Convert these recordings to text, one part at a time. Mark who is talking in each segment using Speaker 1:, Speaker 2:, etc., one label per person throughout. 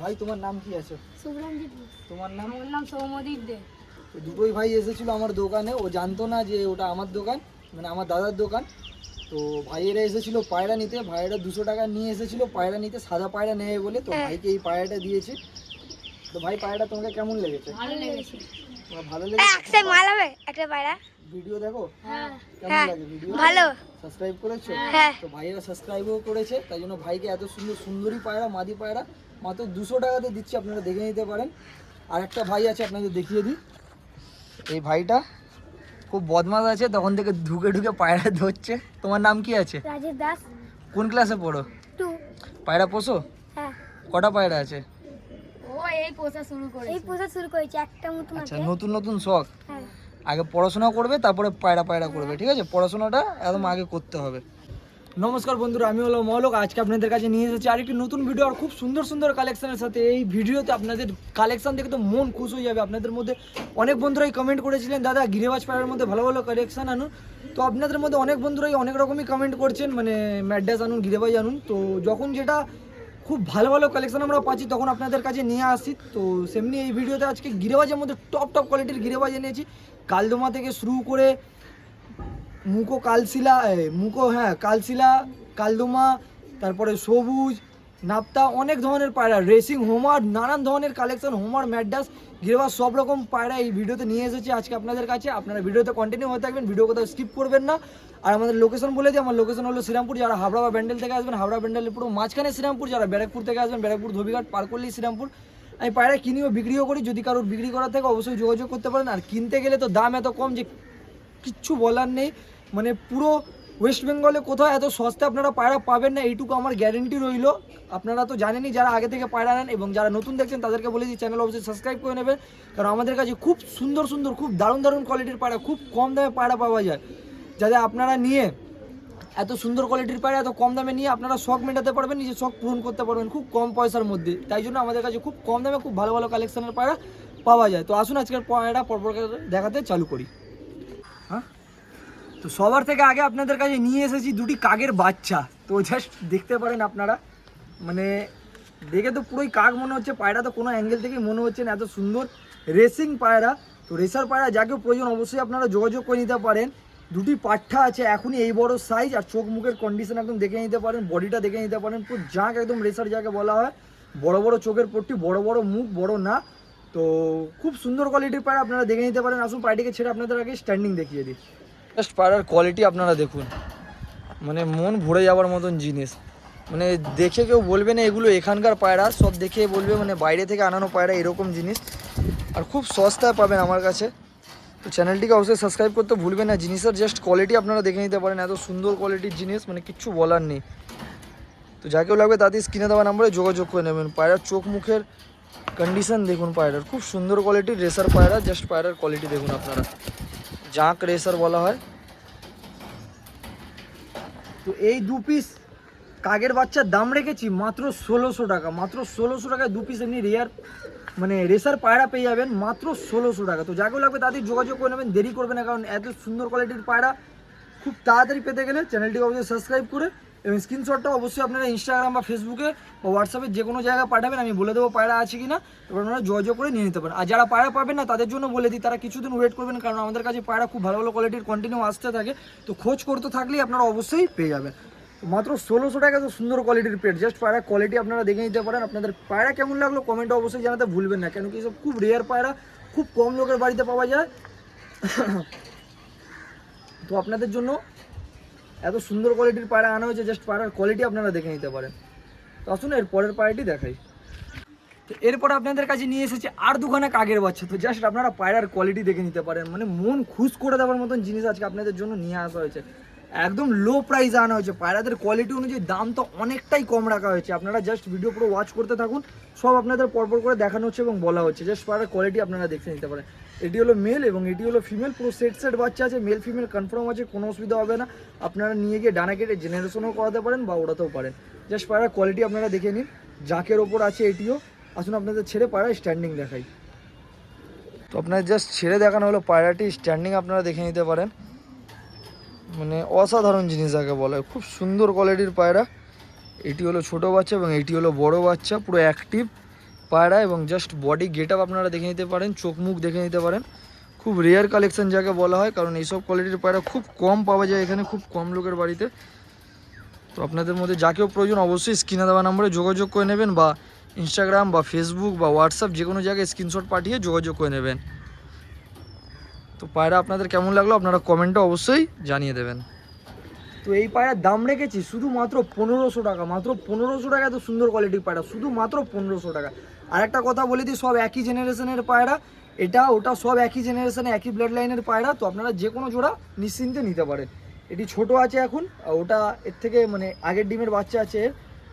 Speaker 1: ভাই তোমার নাম কি আছে?
Speaker 2: শুভরঞ্জিত।
Speaker 1: তোমার নাম?
Speaker 2: আমার নাম সৌমদীপ দে।
Speaker 1: তো দুটোই ভাই এসেছিল আমার দোকানে, ও জানতো না যে ওটা আমার দোকান, মানে আমার দাদার দোকান। তো ভাইয়েরা এসেছিল পায়রা নিতে, ভাইয়েরা 200 টাকা নিয়ে এসেছিল পায়রা নিতে, সাদা পায়রা নেবে বলে। তো ভাইকে এই পায়রাটা দিয়েছে। তো ভাই পায়রাটা তোমাকে কেমন লেগেছে?
Speaker 2: ভালো লেগেছে।
Speaker 1: তোমার ভালো লেগেছে?
Speaker 3: একসাথে মাল হবে একটা পায়রা।
Speaker 1: ভিডিও দেখো?
Speaker 2: হ্যাঁ।
Speaker 1: কেমন লাগে ভিডিও?
Speaker 3: ভালো।
Speaker 1: সাবস্ক্রাইব করেছো?
Speaker 3: হ্যাঁ।
Speaker 1: তো ভাইয়েরা সাবস্ক্রাইবও করেছে, তাই জন্য ভাইকে এত সুন্দর সুন্দরী পায়রা, মাদি পায়রা মাত্র 200 টাকাতে দিচ্ছি, আপনারা দেখে নিতে পারেন। আর একটা ভাই আছে, আপনাদের দেখিয়ে দিই। এই ভাইটা খুব বদমাশ আছে, তখন থেকে ঢুকে ঢুকে পায়রা ধরছে। তোমার নাম কি আছে?
Speaker 3: রাজেশ দাস।
Speaker 1: কোন ক্লাসে পড়ো?
Speaker 3: 2।
Speaker 1: পায়রা পোষো?
Speaker 3: হ্যাঁ।
Speaker 1: কটা পায়রা আছে?
Speaker 2: ও এই পোষা শুরু করেছে।
Speaker 3: এই পোষা শুরু করেছে একটা মতো
Speaker 1: আচ্ছা,
Speaker 3: মাকে।
Speaker 1: নতুন নতুন শখ।
Speaker 3: হ্যাঁ।
Speaker 1: আগে পড়াশোনা করবে, তারপরে পায়রা করবে, ঠিক আছে? পড়াশোনাটা একদম আগে করতে হবে। নমস্কার বন্ধুরা, আমি হলো মৌলক। আজকে আপনাদের কাছে নিয়ে এসেছি আরেকটি নতুন ভিডিও, আর খুব সুন্দর সুন্দর কালেকশনের সাথে। এই ভিডিওতে আপনাদের কালেকশন দেখে তো মন খুশ হয়ে যাবে। আপনাদের মধ্যে অনেক বন্ধুরাই কমেন্ট করেছিলেন, দাদা গিরিবাজ পায়রার মধ্যে ভালো ভালো কালেকশন আনুন। তো আপনাদের মধ্যে অনেক বন্ধুরাই অনেক রকমই কমেন্ট করছেন, মানে ম্যাড্রাস আনুন, গিরিবাজ আনুন। তো যখন যেটা খুব ভালো ভালো কালেকশন আমরা পাচ্ছি তখন আপনাদের কাছে নিয়ে আসি। তো সেমনি এই ভিডিওতে আজকে গিরিবাজের মধ্যে টপ টপ কোয়ালিটির গিরিবাজ এনেছি। কালদমা থেকে শুরু করে কালশিলা, কালদমা, তারপরে সবুজ, নাপ্তা, অনেক ধরনের পায়রা, রেসিং, হোমার, নানান ধরনের কালেকশন, হোমার, ম্যাড্রাস, গিরিবাজ সব রকম পায়রা এই ভিডিওতে নিয়ে এসেছি আজকে আপনাদের কাছে। আপনারা ভিডিওতে কন্টিনিউ হয়ে থাকবেন, ভিডিও কোথাও স্কিপ করবেন না। আর আমাদের লোকেশন বলে দিই, আমার লোকেশন হলো শ্রীরামপুর। যারা হাবড়া বা ব্যান্ডেল থেকে আসবেন, হাবড়া ব্যান্ডেলের পুরো মাঝখানে শ্রীরামপুর। যারা ব্যারাকপুর থেকে আসবেন, ব্যারাকপুর ধোবিঘাট পার করলেই শ্রীরামপুর। আমি পায়রা কিনিও বিক্রিও করি, যদি কারোর বিক্রি করার থেকে অবশ্যই যোগাযোগ করতে পারেন। আর কিনতে গেলে তো দাম এত কম যে কিচ্ছু বলার নেই, মানে পুরো ওয়েস্ট বেঙ্গলে কোথাও এত সস্তা আপনারা পায়রা পাবেন না, এইটুকু আমার গ্যারেন্টি রইল। আপনারা তো জানেনই যারা আগে থেকে পায়রা নেন, এবং যারা নতুন দেখছেন তাদেরকে বলে দিই চ্যানেল অবশ্যই সাবস্ক্রাইব করে নেবেন। কারণ আমাদের কাছে খুব সুন্দর সুন্দর, খুব দারুণ দারুণ কোয়ালিটির পায়রা, খুব কম দামে পায়রা পাওয়া যায়, যাতে আপনারা নিয়ে এত সুন্দর কোয়ালিটির পায়রা এত কম দামে নিয়ে আপনারা শখ মেটাতে পারবেন, নিজের শখ পূরণ করতে পারবেন খুব কম পয়সার মধ্যে। তাই জন্য আমাদের কাছে খুব কম দামে খুব ভালো ভালো কালেকশনের পায়রা পাওয়া যায়। তো আসুন আজকের পায়রা পরপর দেখাতে চালু করি। হ্যাঁ, তো সবার থেকে আগে আপনাদের কাছে নিয়ে এসেছি দুটি কাকের বাচ্চা। তো জাস্ট দেখতে পারেন আপনারা, মানে দেখে তো পুরোই কাক মনে হচ্ছে, পায়রা তো কোনো অ্যাঙ্গেল থেকেই মনে হচ্ছে না, এত সুন্দর রেসিং পায়রা। তো রেসার পায়রা যাকে প্রয়োজন অবশ্যই আপনারা যোগাযোগ করে নিতে পারেন। দুটি পাঠা আছে এখনই এই বড় সাইজ, আর চোখ মুখের কন্ডিশন একদম দেখে নিতে পারেন, বডিটা দেখে নিতে পারেন, পুরো জাঁক একদম রেসার যাকে বলা হয়, বড় বড় চোখের পট্টি, বড় বড় মুখ, বড় না। তো খুব সুন্দর কোয়ালিটির পায়রা, আপনারা দেখে নিতে পারেন। আসুন পায়রাটিকে ছেড়ে আপনাদের আগে স্ট্যান্ডিং দেখিয়ে দিই। জাস্ট পায়রার কোয়ালিটি আপনারা দেখুন, মানে মন ভরে যাওয়ার মতন জিনিস। মানে দেখে কেউ বলবে না এগুলো এখানকার পায়রা, সব দেখে বলবে মানে বাইরে থেকে আনানো পায়রা এরকম জিনিস। আর খুব সস্তায় পাবেন আমার কাছে। তো চ্যানেলটিকে অবশ্যই সাবস্ক্রাইব করতে ভুলবেন না। জিনিসের জাস্ট কোয়ালিটি আপনারা দেখে নিতে পারেন, এত সুন্দর কোয়ালিটির জিনিস, মানে কিচ্ছু বলার নেই। তো যাকেও লাগবে তাদের স্ক্রিনে দেওয়া নাম্বারে যোগাযোগ করে নেবেন। পায়রার চোখ মুখের কন্ডিশন দেখুন, পায়রার খুব সুন্দর কোয়ালিটির রেসার পায়রা। জাস্ট পায়রার কোয়ালিটি দেখুন আপনারা, জাঁক রেসার বলা হয়। তো এই 2 পিস কাকের বাচ্চার দাম রেখেছি মাত্র 1600 টাকা। মাত্র 1600 টাকায় 2 পিস এমনি রেয়ার মানে রেসার পায়রা পেয়ে যাবেন মাত্র 1600 টাকা। তো যাকেও লাগবে তাদের যোগাযোগ করে নেবেন, দেরি করবে না, কারণ এত সুন্দর কোয়ালিটির পায়রা খুব তাড়াতাড়ি পেতে গেলে চ্যানেলটিকে অবশ্যই সাবস্ক্রাইব করে, এবং স্ক্রিনশটটা অবশ্যই আপনারা ইনস্টাগ্রাম বা ফেসবুকে বা হোয়াটসঅ্যাপে যে কোনো জায়গায় পাঠাবেন, আমি বলে দেবো পায়রা আছে কি না, এবার আপনারা যোগাযোগ করে নিয়ে নিতে পারেন। আর যারা পায়রা পাবেন না তাদের জন্য বলে দিই, তারা কিছুদিন ওয়েট করবেন, কারণ আমাদের কাছে পায়রা খুব ভালো ভালো কোয়ালিটির কন্টিনিউ আসতে থাকে। তো খোঁজ করতে থাকলেই আপনারা অবশ্যই পেয়ে যাবেন। মাত্র 1600 টাকা তো সুন্দর কোয়ালিটির পেট। জাস্ট পায়রা কোয়ালিটি আপনারা দেখে নিতে পারেন। আপনাদের পায়রা কেমন লাগলো কমেন্টে অবশ্যই জানাতে ভুলবেন না, কেন কি সব খুব রেয়ার পায়রা, খুব কম লোকের বাড়িতে পাওয়া যায়। তো আপনাদের জন্য এত সুন্দর কোয়ালিটির পায়রা আনা হয়েছে, জাস্ট পায়রার কোয়ালিটি আপনারা দেখে নিতে পারেন। তো আসুন এর পরের পায়রাটি দেখাই। তো এরপরে আপনাদের কাছে নিয়ে এসেছে আর দুখানা কাকের বাচ্চা। তো জাস্ট আপনারা পায়রার কোয়ালিটি দেখে নিতে পারেন, মানে মন খুশ করে দেওয়ার মতন জিনিস আজকে আপনাদের জন্য নিয়ে আসা হয়েছে। একদম লো প্রাইসে আনা হয়েছে। পায়রাদের কোয়ালিটি অনুযায়ী দাম তো অনেকটাই কম রাখা হয়েছে। আপনারা জাস্ট ভিডিও পুরো ওয়াচ করতে থাকুন, সব আপনাদের পরপর করে দেখানো হচ্ছে এবং বলা হচ্ছে। জাস্ট পায়রার কোয়ালিটি আপনারা দেখে নিতে পারেন। এটি হলো মেল এবং এটি হলো ফিমেল, পুরো সেট বাচ্চা আছে, মেল ফিমেল কনফার্ম আছে, কোনো অসুবিধা হবে না। আপনারা নিয়ে গিয়ে ডানা কেটে জেনারেশনও করাতে পারেন বা ওড়াতেও পারেন। জাস্ট পায়রার কোয়ালিটি আপনারা দেখে নিন, জাকের ওপর আছে এটিও। আসুন আপনাদের ছেড়ে পায়রা স্ট্যান্ডিং দেখাই। তো আপনার জাস্ট ছেড়ে দেখানো হলো পায়রাটি স্ট্যান্ডিং, আপনারা দেখে নিতে পারেন। মানে অসাধারণ জিনিস যাকে বলা হয়, খুব সুন্দর কোয়ালিটির পায়রা। এটি হলো ছোট বাচ্চা এবং এটি হলো বড় বাচ্চা, পুরো অ্যাক্টিভ পায়রা এবং জাস্ট বডি গেট আপ আপনারা দেখে নিতে পারেন, চোখ মুখ দেখে নিতে পারেন। খুব রেয়ার কালেকশন যাকে বলা হয়, কারণ এইসব কোয়ালিটির পায়রা খুব কম পাওয়া যায় এখানে, খুব কম লোকের বাড়িতে। তো আপনাদের মধ্যে যাকেও প্রয়োজন অবশ্যই স্ক্রিনে দেওয়া নম্বরে যোগাযোগ করে নেবেন, বা ইনস্টাগ্রাম বা ফেসবুক বা হোয়াটসঅ্যাপ যে কোনো জায়গায় স্ক্রিনশট পাঠিয়ে যোগাযোগ করে নেবেন। তো পায়রা আপনাদের কেমন লাগলো আপনারা কমেন্টে অবশ্যই জানিয়ে দেবেন। তো এই পায়রার দাম রেখেছি শুধুমাত্র 1500 টাকা, মাত্র 1500 টাকা। এত সুন্দর কোয়ালিটির পায়রা শুধুমাত্র 1500 টাকা। আর একটা কথা বলে দিই, সব একই জেনারেশনের পায়রা, এটা ওটা সব একই জেনারেশনে, একই ব্লাড লাইনের পায়রা। তো আপনারা যে কোনো জোড়া নিশ্চিন্তে নিতে পারেন। এটি ছোট আছে এখন, আর ওটা এর থেকে মানে আগের ডিমের বাচ্চা আছে।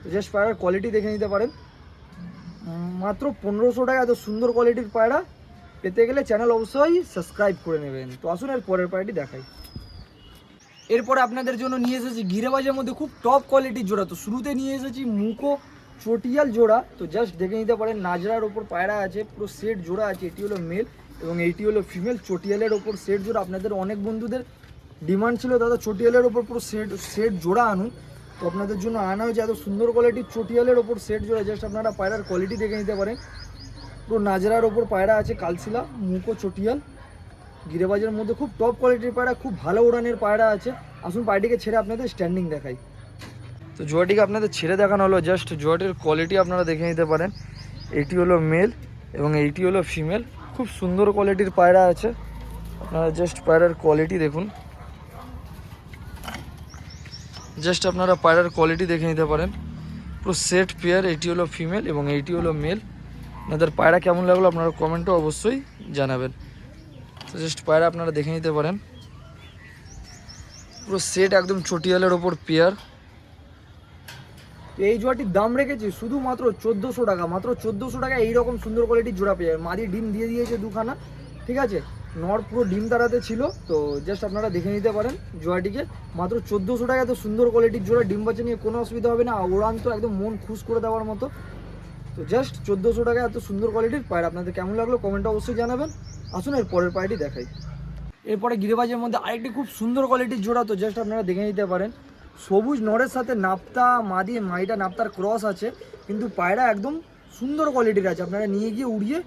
Speaker 1: তো জাস্ট পায়রার কোয়ালিটি দেখে নিতে পারেন। মাত্র 1500 টাকা এত সুন্দর কোয়ালিটির পায়রা পেতে গেলে চ্যানেল অবশ্যই সাবস্ক্রাইব করে নেবেন। তো আসুন এর পরের পায়রাটি দেখাই। এরপরে আপনাদের জন্য নিয়ে এসেছি গিরেবাজের মধ্যে খুব টপ কোয়ালিটির জোড়া। তো শুরুতে নিয়ে এসেছি মুকো চটিয়াল জোড়া। তো জাস্ট দেখে নিতে পারেন, নাজরার ওপর পায়রা আছে, পুরো সেট জোড়া আছে। এটি হলো মেল এবং এইটি হলো ফিমেল। চটিয়ালের ওপর সেট জোড়া। আপনাদের অনেক বন্ধুদের ডিমান্ড ছিল দাদা চটিয়ালের ওপর পুরো সেট জোড়া আনুন, তো আপনাদের জন্য আনা হয়েছে এত সুন্দর কোয়ালিটির চটিয়ালের ওপর সেট জোড়া। জাস্ট আপনারা পায়রার কোয়ালিটি দেখে নিতে পারেন। পুরো নাজরার ওপর পায়রা আছে, কালশিলা মুকো চটিয়াল গিরেবাজের মধ্যে খুব টপ কোয়ালিটির পায়রা, খুব ভালো উড়ানের পায়রা আছে। আসুন পায়রাটিকে ছেড়ে আপনাদের স্ট্যান্ডিং দেখাই। তো জোয়াটিকে আপনাদের ছেড়ে দেখানো হলো, জাস্ট জোয়াটির কোয়ালিটি আপনারা দেখে নিতে পারেন। এটি হলো মেল এবং এইটি হলো ফিমেল। খুব সুন্দর কোয়ালিটির পায়রা আছে, আপনারা জাস্ট পায়রার কোয়ালিটি দেখুন। জাস্ট আপনারা পায়রার কোয়ালিটি দেখে নিতে পারেন, পুরো সেট পেয়ার। এটি হলো ফিমেল এবং এইটি হলো মেল। আপনাদের পায়রা কেমন লাগলো আপনারা কমেন্টে অবশ্যই জানাবেন। তো জাস্ট পায়রা আপনারা দেখে নিতে পারেন, পুরো সেট একদম চটিয়ালের ওপর পেয়ার। এই জোড়াটির দাম রেখেছি শুধুমাত্র 1400 টাকা, মাত্র 1400 টাকা। এইরকম সুন্দর কোয়ালিটির জোড়া পেয়ে যাবে। মাদি ডিম দিয়ে দিয়েছে দুখানা, ঠিক আছে, নর পুরো ডিম তাড়াতে ছিল। তো জাস্ট আপনারা দেখে নিতে পারেন জোড়াটিকে, মাত্র 1400 টাকা। এত সুন্দর কোয়ালিটির জোড়া, ডিম বাচ্চা নিয়ে কোনো অসুবিধা হবে না। ওড়ান তো একদম মন খুশ করে দেওয়ার মতো। তো জাস্ট 1400 টাকা এত সুন্দর কোয়ালিটির পায়রা। আপনাদের কেমন লাগলো কমেন্টে অবশ্যই জানাবেন। আসুন এর পরের পায়রাটি দেখাই। এরপরে গিরিবাজের মধ্যে আরেকটি খুব সুন্দর কোয়ালিটির জোড়া। তো জাস্ট আপনারা দেখে নিতে পারেন, সবুজ নরের সাথে নাপ্তা মাদি, মাইটা নাপ্তার ক্রস আছে, কিন্তু পায়রা একদম সুন্দর কোয়ালিটির আছে। আপনারা নিয়ে গিয়ে উড়িয়ে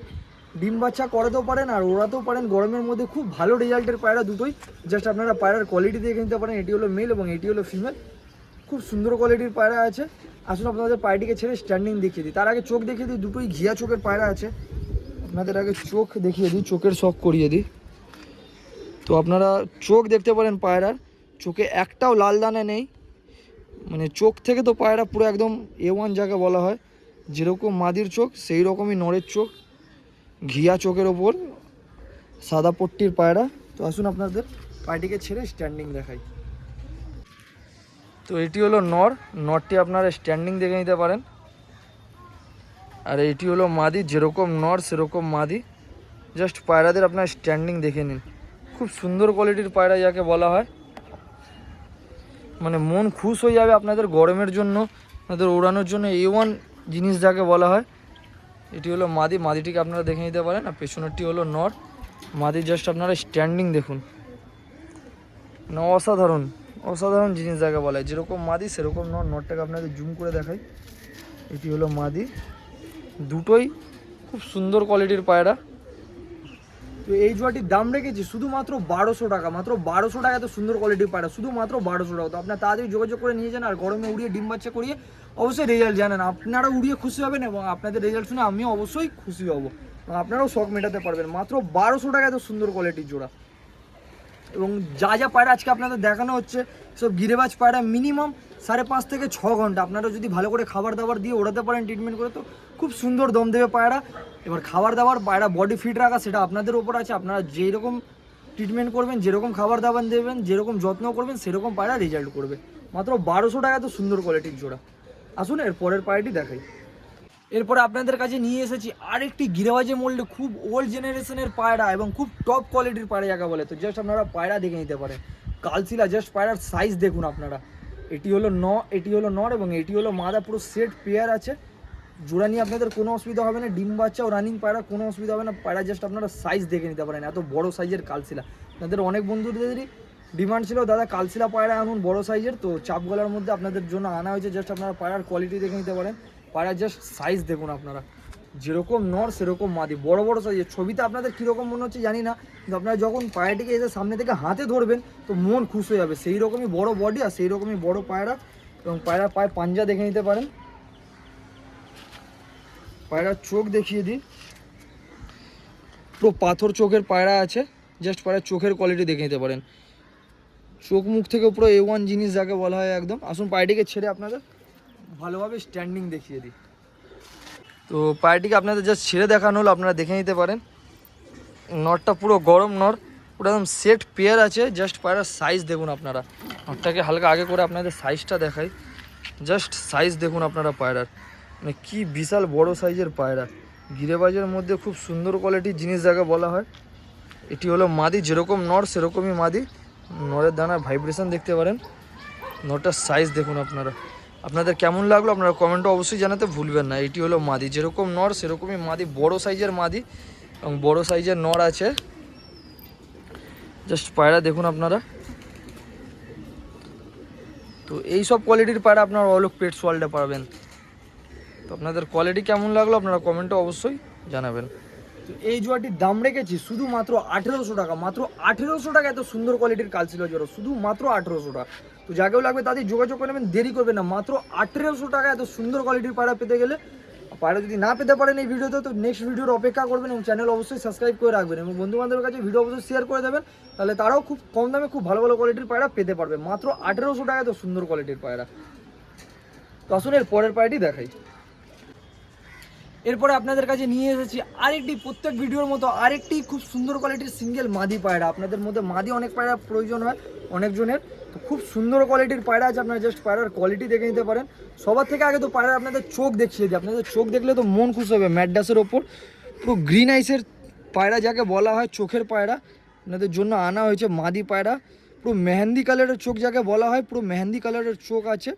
Speaker 1: ডিম বাচ্চা করাতেও পারেন আর ওড়াতেও পারেন। গরমের মধ্যে খুব ভালো রেজাল্টের পায়রা দুটোই। জাস্ট আপনারা পায়রার কোয়ালিটি দেখে নিতে পারেন। এটি হলো মেল এবং এটি হলো ফিমেল। খুব সুন্দর কোয়ালিটির পায়রা আছে। আসুন আপনাদের পায়রাটিকে ছেড়ে স্ট্যান্ডিং দেখিয়ে দিই। তার আগে চোখ দেখিয়ে দিই, দুটোই ঘিয়া চোখের পায়রা আছে। আপনাদের আগে চোখ দেখিয়ে দিই, চোখের শখ করিয়ে দিই। তো আপনারা চোখ দেখতে পারেন পায়রার, চোখে একটাও লাল দানা নেই। মানে চোখ থেকে তো পায়রা পুরো একদম A1 যাকে বলা হয়, যেরকম মাদির চোখ সেই রকমই নরের চোখ, ঘিয়া চোখের ওপর সাদা পট্টির পায়রা। তো আসুন আপনাদের পায়রাটিকে ছেড়ে স্ট্যান্ডিং দেখাই। তো এটি হলো নরটি আপনারা স্ট্যান্ডিং দেখে নিতে পারেন। আর এটি হলো মাদি, যেরকম নর সেরকম মাদি। জাস্ট পায়রাদের আপনারা স্ট্যান্ডিং দেখে নিন। খুব সুন্দর কোয়ালিটির পায়রা যাকে বলা হয়, মানে মন খুশ হয়ে যাবে আপনাদের গরমের জন্য, আপনাদের ওড়ানোর জন্য A1 জিনিস যাকে বলা হয়। এটি হলো মাদি, মাদিটিকে আপনারা দেখে নিতে পারেন। আর পেছনেরটি হলো নর। মাদি জাস্ট আপনারা স্ট্যান্ডিং দেখুন, মানে অসাধারণ অসাধারণ জিনিস যাকে বলা হয়। যেরকম মাদি সেরকম নর। নরটাকে আপনাদের জুম করে দেখাই। এটি হলো মাদি, দুটোই খুব সুন্দর কোয়ালিটির পায়রা। তো এই জোড়াটির দাম রেখেছি শুধুমাত্র 1200 টাকা, মাত্র 1200 টাকা। এত সুন্দর কোয়ালিটির পায়রা শুধুমাত্র 1200 টাকা। তো আপনার তাড়াতাড়ি যোগাযোগ করে নিয়ে যান আর গরমে উড়িয়ে ডিম বাচ্চা করিয়ে অবশ্যই রেজাল্ট জানান। আপনারা উড়িয়ে খুশি হবেন এবং আপনাদের রেজাল্ট শুনে আমিও অবশ্যই খুশি হব, আপনারাও শখ মেটাতে পারবেন। মাত্র 1200 টাকা এত সুন্দর কোয়ালিটির জোড়া। এবং যা যা পায়রা আজকে আপনাদের দেখানো হচ্ছে সব গিরেবাজ পায়রা, মিনিমাম 5.5 থেকে 6 ঘন্টা আপনারা যদি ভালো করে খাবার দাবার দিয়ে ওড়াতে পারেন ট্রিটমেন্ট করে, তো খুব সুন্দর দম দেবে পায়রা। এবার খাবার দাবার পায়রা বডি ফিট রাখা সেটা আপনাদের ওপর আছে। আপনারা যেরকম ট্রিটমেন্ট করবেন, যেরকম খাবার দাবার দেবেন, যেরকম যত্ন করবেন, সেরকম পায়রা রেজাল্ট করবে। মাত্র 1200 টাকা তো সুন্দর কোয়ালিটির জোড়া। আসুন এর পরের পায়রাটি দেখাই। এরপরে আপনাদের কাছে নিয়ে এসেছি আরেকটি গিরেবাজে মোল্ডে খুব ওল্ড জেনারেশনের পায়রা এবং খুব টপ কোয়ালিটির পায়রা যাকে বলে। তো জাস্ট আপনারা পায়রা দেখে নিতে পারেন। কালশিলা, জাস্ট পায়রার সাইজ দেখুন আপনারা। এটি হলো নর এবং এটি হলো মাদা, পুরো সেট পেয়ার আছে। জোড়া নিয়ে আপনাদের কোনো অসুবিধা হবে না। ডিম বাচ্চা ও রানিং পায়রা কোনো অসুবিধা হবে না। পায়রা জাস্ট আপনারা সাইজ দেখে নিতে পারেন, এত বড় সাইজের কালশিলা। আপনাদের অনেক বন্ধুদেরই ডিমান্ড ছিল দাদা কালশিলা পায়রা আনুন বড় সাইজের, তো চাপ গলার মধ্যে আপনাদের জন্য আনা হয়েছে। জাস্ট আপনারা পায়রার কোয়ালিটি দেখে নিতে পারেন। পায়রা জাস্ট সাইজ দেখুন আপনারা, যেরকম নর সেরকম মাদি, বড় বড় সাইজের। ছবিতে আপনাদের কীরকম মনে হচ্ছে জানি না, কিন্তু আপনারা যখন পায়রাটিকে এসে সামনে থেকে হাতে ধরবেন তো মন খুশ হয়ে যাবে। সেই রকমই বড় বডি আর সেই রকমই বড় পায়রা। এবং পায়রার পায়ে পাঞ্জা দেখে নিতে পারেন। পায়রার চোখ দেখিয়ে দিই, পুরো পাথর চোখের পায়রা আছে। জাস্ট পায়রার চোখের কোয়ালিটি দেখে নিতে পারেন। চোখ মুখ থেকে পুরো A1 জিনিস যাকে বলা হয় একদম। আসুন পায়রাটিকে ছেড়ে আপনাদের ভালোভাবে স্ট্যান্ডিং দেখিয়ে দিই। তো পায়রাটিকে আপনাদের জাস্ট ছেড়ে দেখানো হলো, আপনারা দেখে নিতে পারেন। নরটা পুরো গরম নর, পুরো একদম সেট পেয়ার আছে। জাস্ট পায়রার সাইজ দেখুন আপনারা। নরটাকে হালকা আগে করে আপনাদের সাইজটা দেখাই। জাস্ট সাইজ দেখুন আপনারা পায়রার, মানে কি বিশাল বড় সাইজের পায়রা। গিরেবাজের মধ্যে খুব সুন্দর কোয়ালিটির জিনিস যাকে বলা হয়। এটি হলো মাদি, যেরকম নর সেরকমই মাদি। নরের দানার ভাইব্রেশন দেখতে পারেন। নরটার সাইজ দেখুন আপনারা। আপনাদের কেমন লাগলো আপনারা কমেন্টে অবশ্যই জানাতে ভুলবেন না। এটি হলো মাদি, যেরকম নর সেরকমই মাদি, বড় সাইজের মাদি এবং বড় সাইজের নর আছে। জাস্ট পায়রা দেখুন আপনারা। তো এই সব কোয়ালিটির পায়রা আপনারা অলোক পেটস ওয়ার্ল্ডে পাবেন। তো আপনাদের কোয়ালিটি কেমন লাগলো আপনারা কমেন্টে অবশ্যই জানাবেন। তো এই জোড়াটির দাম রেখেছি শুধুমাত্র 1800 টাকা। মাত্র 1800 টাকা এত সুন্দর কোয়ালিটির কালচিলা জোড়া, শুধুমাত্র 1800 টাকা। তো যাকেও লাগবে তাদের যোগাযোগ করে নেবেন, দেরি করবেন না। মাত্র 1800 টাকা এত সুন্দর কোয়ালিটির পায়রা পেতে গেলে, পায়রা যদি না পেতে পারেন এই ভিডিওতে তো নেক্সট ভিডিওর অপেক্ষা করবেন এবং চ্যানেল অবশ্যই সাবস্ক্রাইব করে রাখবেন এবং বন্ধু বান্ধবের কাছে ভিডিও অবশ্যই শেয়ার করে দেবেন। তাহলে তারাও খুব কম দামে খুব ভালো ভালো কোয়ালিটির পায়রা পেতে পারবে। মাত্র 1800 টাকা এত সুন্দর কোয়ালিটির পায়রা। তো আসুন এর পরের পায়রাটি দেখাই। এরপরে আপনাদের কাছে নিয়ে এসেছি আরেকটি, প্রত্যেক ভিডিওর মতো আরেকটি খুব সুন্দর কোয়ালিটির সিঙ্গেল মাদি পায়রা। আপনাদের মধ্যে মাদি অনেক পায়রা প্রয়োজন হয় অনেকজনের, তো খুব সুন্দর কোয়ালিটির পায়রা আছে। আপনারা জাস্ট পায়রার কোয়ালিটি দেখে নিতে পারেন। সবার থেকে আগে তো পায়রা আপনাদের চোখ দেখিয়ে দিই। আপনাদের চোখ দেখলে তো মন খুশি হবে। ম্যাডাসের ওপর পুরো গ্রিন আইসের পায়রা যাকে বলা হয়, চোখের পায়রা আপনাদের জন্য আনা হয়েছে। মাদি পায়রা পুরো মেহেন্দি কালারের চোখ যাকে বলা হয়, পুরো মেহেন্দি কালারের চোখ আছে।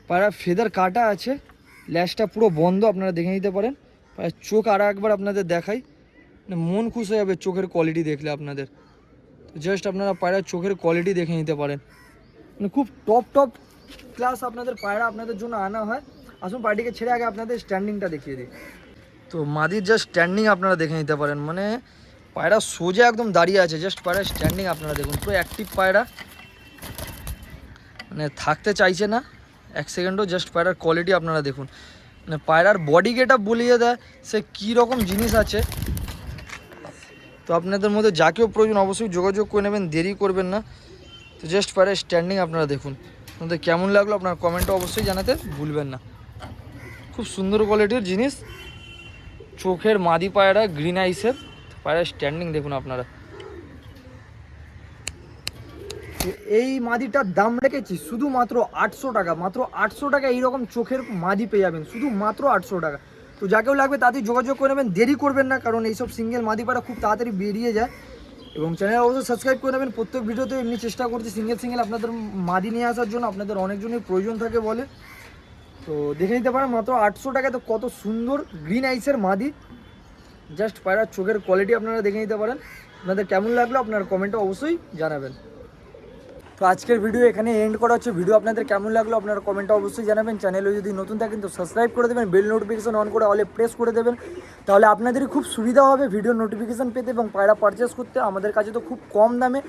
Speaker 1: পায়রা ফেদার কাটা আছে, ল্যাশটা পুরো বন্ধ, আপনারা দেখে নিতে পারেন। চোখ আর একবার আপনাদের দেখাই, মানে মন খুশ হয়ে যাবে চোখের কোয়ালিটি দেখলে আপনাদের। তো জাস্ট আপনারা পায়রার চোখের কোয়ালিটি দেখে নিতে পারেন। মানে খুব টপ ক্লাস আপনাদের পায়রা আপনাদের জন্য আনা হয়। আসুন পায়রাটিকে ছেড়ে আগে আপনাদের স্ট্যান্ডিংটা দেখিয়ে দিই। তো মাদির জাস্ট স্ট্যান্ডিং আপনারা দেখে নিতে পারেন, মানে পায়রা সোজা একদম দাঁড়িয়ে আছে। জাস্ট পায়রার স্ট্যান্ডিং আপনারা দেখুন, পুরো অ্যাক্টিভ পায়রা, মানে থাকতে চাইছে না এক সেকেন্ডও। জাস্ট পায়রার কোয়ালিটি আপনারা দেখুন, মানে পায়রার বডি গেট আপ বলিয়ে দেয় সে কী রকম জিনিস আছে। তো আপনাদের মধ্যে যাকেও প্রয়োজন অবশ্যই যোগাযোগ করে নেবেন, দেরি করবেন না। তো জাস্ট পায়রার স্ট্যান্ডিং আপনারা দেখুন। আপনাদের কেমন লাগলো আপনার কমেন্টে অবশ্যই জানাতে ভুলবেন না। খুব সুন্দর কোয়ালিটির জিনিস, চোখের মাদি পায়রা, গ্রিন আইসের পায়রার স্ট্যান্ডিং দেখুন আপনারা। এই মাদিটার দাম রেখেছি শুধুমাত্র 800 টাকা। মাত্র 800 টাকা এইরকম চোখের মাদি পেয়ে যাবেন, শুধুমাত্র 800 টাকা। তো যাকেও লাগবে তাদের যোগাযোগ করে নেবেন, দেরি করবেন না, কারণ এইসব সিঙ্গেল মাদি পায়রা খুব তাড়াতাড়ি বেরিয়ে যায়। এবং চ্যানেল অবশ্যই সাবস্ক্রাইব করে নেবেন। প্রত্যেক ভিডিওতে এমনি চেষ্টা করছি সিঙ্গেল আপনাদের মাদি নিয়ে আসার জন্য, আপনাদের অনেকজনের প্রয়োজন থাকে বলে। তো দেখে নিতে পারেন মাত্র 800 টাকায় তো কত সুন্দর গ্রিন আইসের মাদি। জাস্ট পায়রার চোখের কোয়ালিটি আপনারা দেখে নিতে পারেন। আপনাদের কেমন লাগলো আপনার কমেন্টে অবশ্যই জানাবেন। তো আজকের ভিডিও এখানে এন্ড করা হচ্ছে। ভিডিও আপনাদের কেমন লাগলো আপনারা কমেন্টে অবশ্যই জানাবেন। চ্যানেলে যদি নতুন থাকেন তো সাবস্ক্রাইব করে দেবেন, বেল নোটিফিকেশন অন করে অলে প্রেস করে দেবেন। তাহলে আপনাদেরই খুব সুবিধা হবে ভিডিও নোটিফিকেশান পেতে এবং পায়রা পারচেস করতে। আমাদের কাছে তো খুব কম দামে,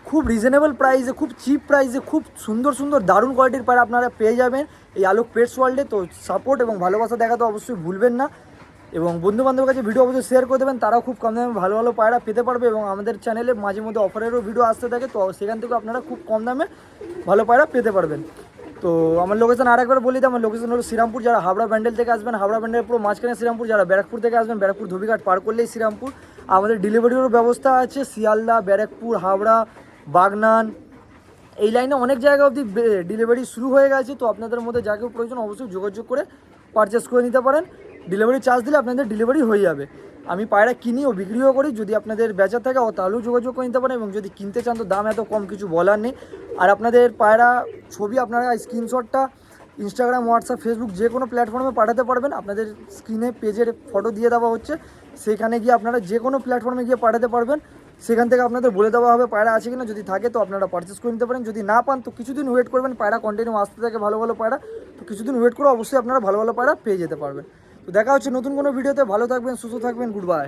Speaker 1: খুব রিজনেবল প্রাইসে, খুব চিপ প্রাইসে খুব সুন্দর সুন্দর দারুণ কোয়ালিটির পায়রা আপনারা পেয়ে যাবেন এই আলোক পেটস ওয়ার্ল্ডে। তো সাপোর্ট এবং ভালোবাসা দেখাতে অবশ্যই ভুলবেন না এবং বন্ধুবান্ধবের কাছে ভিডিও অবশ্যই শেয়ার করে দেবেন। তারাও খুব কম দামে ভালো ভালো পায়রা পেতে পারবে এবং আমাদের চ্যানেলে মাঝে মধ্যে অফারেরও ভিডিও আসতে থাকে, তো সেখান থেকে আপনারা খুব কম দামে ভালো পায়রা পেতে পারবেন। তো আমার লোকেশন আরেকবার বলি দিই, আমার লোকেশন হলো শ্রীরামপুর। যারা হাওড়া ব্যান্ডেল থেকে আসবেন হাওড়া ব্যান্ডেল পুরো মাঝখানে শ্রীরামপুর, যারা ব্যারাকপুর থেকে আসবেন ব্যারাকপুর ধোবিঘাট পার করলেই শ্রীরামপুর। আমাদের ডেলিভারিরও ব্যবস্থা আছে শিয়ালদা, ব্যারাকপুর, হাওড়া, বাগনান, এই লাইনে অনেক জায়গা অবধি ডেলিভারি শুরু হয়ে গেছে। তো আপনাদের মধ্যে যাকেও প্রয়োজন অবশ্যই যোগাযোগ করে পারচেস করে নিতে পারেন। ডেলিভারি চার্জ দিলে আপনাদের ডেলিভারি হয়ে যাবে। আমি পায়রা কিনি ও বিক্রিও করি, যদি আপনাদের বেচা থাকে তাহলেও যোগাযোগ করে নিতে পারেন এবং যদি কিনতে চান তো দাম এত কম কিছু বলার নেই। আর আপনাদের পায়রা ছবি আপনারা স্ক্রিনশটটা ইনস্টাগ্রাম, হোয়াটসঅ্যাপ, ফেসবুক যে কোনো প্ল্যাটফর্মে পাঠাতে পারবেন। আপনাদের স্ক্রিনে পেজের ফটো দিয়ে দেওয়া হচ্ছে, সেখানে গিয়ে আপনারা যে কোনো প্ল্যাটফর্মে গিয়ে পাঠাতে পারবেন। সেখান থেকে আপনাদের বলে দেওয়া হবে পায়রা আছে কিনা, যদি থাকে তো আপনারা পারচেস করে নিতে পারেন। যদি না পান তো কিছুদিন ওয়েট করবেন, পায়রা কন্টিনিউ আসতে থাকে ভালো ভালো পায়রা, তো কিছুদিন ওয়েট করে অবশ্যই আপনারা ভালো ভালো পায়রা পেয়ে যেতে পারবেন। তো দেখা হচ্ছে নতুন কোনো ভিডিওতে, ভালো থাকবেন, সুস্থ থাকবেন, গুড বাই।